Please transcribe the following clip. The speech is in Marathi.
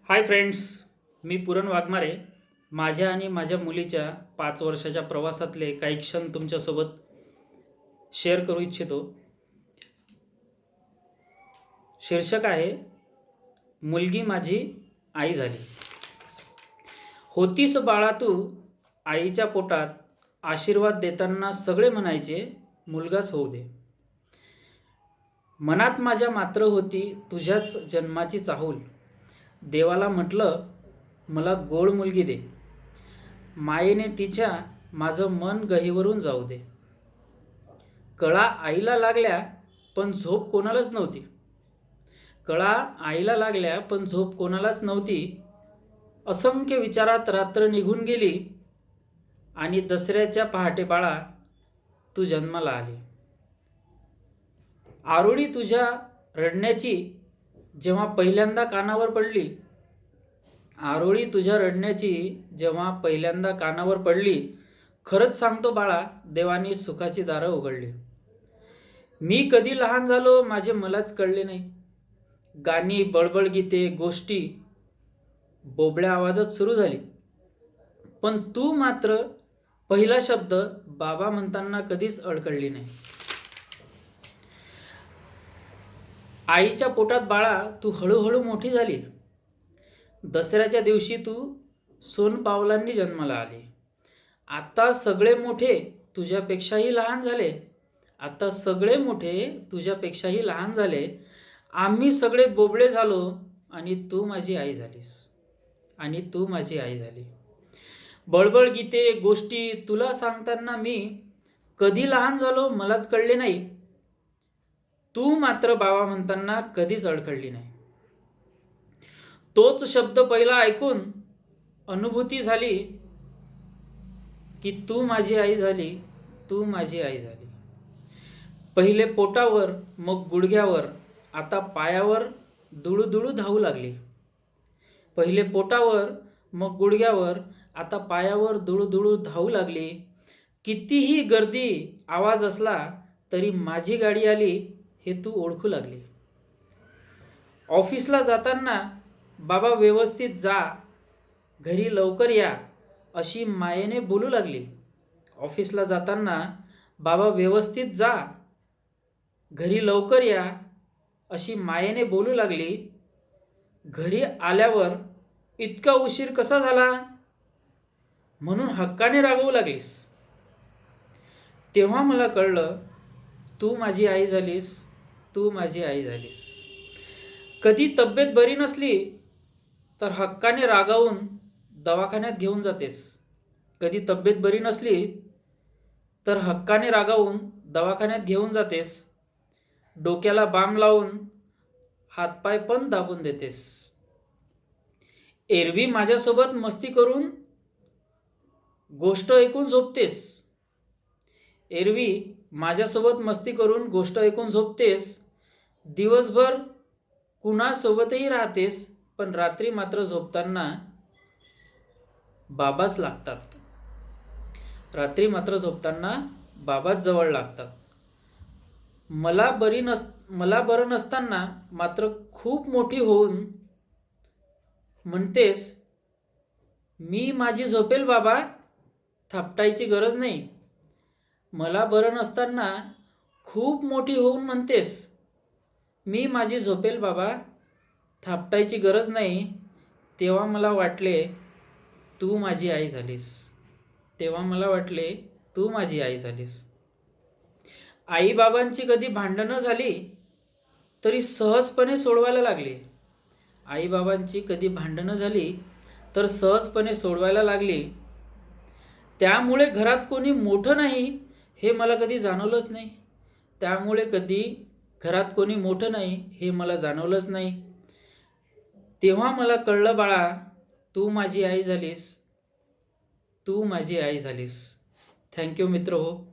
हाय फ्रेंड्स, मी पूरन वाघमारे. माझ्या आणि माझ्या मुलीच्या 5 वर्षाच्या प्रवासातले काही क्षण तुमच्यासोबत शेअर करू इच्छितो. शीर्षक आहे मुलगी माझी आई झाली. होतीस बाळा तू आईच्या पोटात, आशीर्वाद देताना सगळे म्हणायचे मुलगाच होऊ दे. मनात माझ्या मात्र होती तुझ्याच जन्माची चाहूल. देवाला म्हटलं मला गोड मुलगी दे. मायेने तिच्या माझं मन गहिवरून जाऊ दे. कळा आईला लागल्या पण झोप कोणालाच नव्हती. कळा आईला लागल्या पण झोप कोणालाच नव्हती. असंख्य विचारात रात्र निघून गेली आणि दसऱ्याच्या पहाटे बाळा तू जन्माला आली. आरोळी तुझ्या रडण्याची जेव्हा पहिल्यांदा कानावर पडली, आरोळी तुझ्या रडण्याची जेव्हा पहिल्यांदा कानावर पडली, खरंच सांगतो बाळा देवानी सुखाची दारं उघडली. मी कधी लहान झालो माझे मलाच कळले नाही. गाणी, बळबळ गीते, गोष्टी बोबड्या आवाजात सुरू झाली. पण तू मात्र पहिला शब्द बाबा म्हणताना कधीच अडकळली नाही. आईच्या पोटात बाळा तू हळूहळू मोठी झाली. दसऱ्याच्या दिवशी तू सोनपावलांनी जन्माला आली. आता सगळे मोठे तुझ्यापेक्षाही लहान झाले. आता सगळे मोठे तुझ्यापेक्षाही लहान झाले. आम्ही सगळे बोबडे झालो आणि तू माझी आई झालीस. आणि तू माझी आई झाली. बळबळ गीते, गोष्टी तुला सांगताना मी कधी लहान झालो मलाच कळले नाही. तू मात्र बाबा म्हणताना कधीच अडखळली नाही. तोच शब्द पहिला ऐकून अनुभूती झाली की तू माझी आई झाली. तू माझी आई झाली. पहिले पोटावर मग गुडघ्यावर आता पायावर दुळूदुळू धावू लागली. पहिले पोटावर मग गुडघ्यावर आता पायावर दुळूदुळू धावू लागली. कितीही गर्दी आवाज असला तरी माझी गाडी आली हे तू ओळखू लागली. ऑफिसला जाताना बाबा व्यवस्थित जा, घरी लवकर या अशी मायेने बोलू लागली. ऑफिसला जाताना बाबा व्यवस्थित जा, घरी लवकर या अशी मायेने बोलू लागली. घरी आल्यावर इतका उशीर कसा झाला म्हणून हक्काने रागवू लागलीस. तेव्हा मला कळलं तू माझी आई झालीस. तू माझी आई झालीस. कधी तब्येत बरी नसली तर हक्काने रागावून दवाखान्यात घेऊन जातेस. कधी तब्येत बरी नसली तर हक्काने रागावून दवाखान्यात घेऊन जातेस. डोक्याला बाम लावून हातपाय पण दाबून देतेस. एरवी माझ्यासोबत मस्ती करून गोष्ट ऐकून झोपतेस. एरवी माझ्यासोबत मस्ती करून गोष्ट ऐकून झोपतेस. दिवसभर कुणासोबतही राहतेस पण रात्री मात्र झोपताना बाबाच लागतात. रात्री मात्र झोपताना बाबाच जवळ लागतात. मला बरं नसताना मात्र खूप मोठी होऊन म्हणतेस मी माझी झोपेल बाबा, थापटायची गरज नाही. मला बरं नसताना खूप मोठी होऊन म्हणतेस मी माझी झोपेल बाबा, थापटायची गरज नाही. तेव्हा मला वाटले तू माझी आई झालीस. तेव्हा मला वाटले तू माझी आई झालीस. आईबाबांची कधी भांडणं झाली तरी सहजपणे सोडवायला लागली. आईबाबांची कधी भांडणं झाली तर सहजपणे सोडवायला लागली. त्यामुळे घरात कोणी मोठं नाही हे मला कधी जाणवलंच नाही. त्यामुळे कधी घरात कोणी मोठं नाही हे मला जाणवलंच नाही. तेव्हा मला कळलं बाळा तू माझी आई झालीस. तू माझी आई झालीस. थँक्यू मित्र हो.